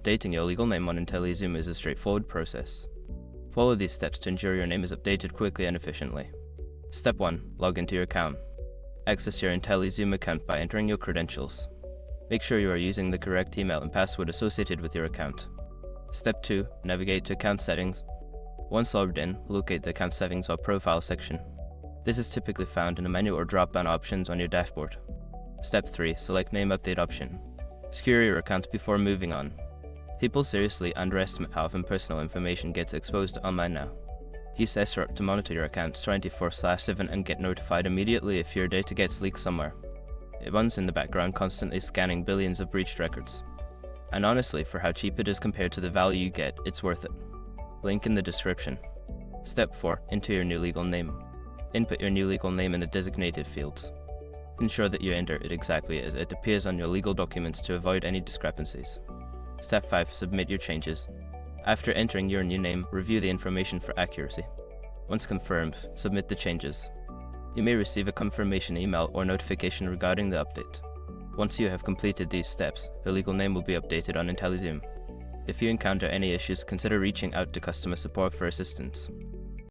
Updating your legal name on IntelliZoom is a straightforward process. Follow these steps to ensure your name is updated quickly and efficiently. Step 1. Log into your account. Access your IntelliZoom account by entering your credentials. Make sure you are using the correct email and password associated with your account. Step 2. Navigate to Account Settings. Once logged in, locate the Account Settings or Profile section. This is typically found in the menu or drop-down options on your dashboard. Step 3. Select Name Update option. Secure your account before moving on. People seriously underestimate how often personal information gets exposed online now. Use SROP to monitor your account 24/7 and get notified immediately if your data gets leaked somewhere. It runs in the background, constantly scanning billions of breached records. And honestly, for how cheap it is compared to the value you get, it's worth it. Link in the description. Step 4. Enter your new legal name. Input your new legal name in the designated fields. Ensure that you enter it exactly as it appears on your legal documents to avoid any discrepancies. Step 5. Submit your changes. After entering your new name, review the information for accuracy. Once confirmed, submit the changes. You may receive a confirmation email or notification regarding the update. Once you have completed these steps, your legal name will be updated on IntelliZoom. If you encounter any issues, consider reaching out to customer support for assistance.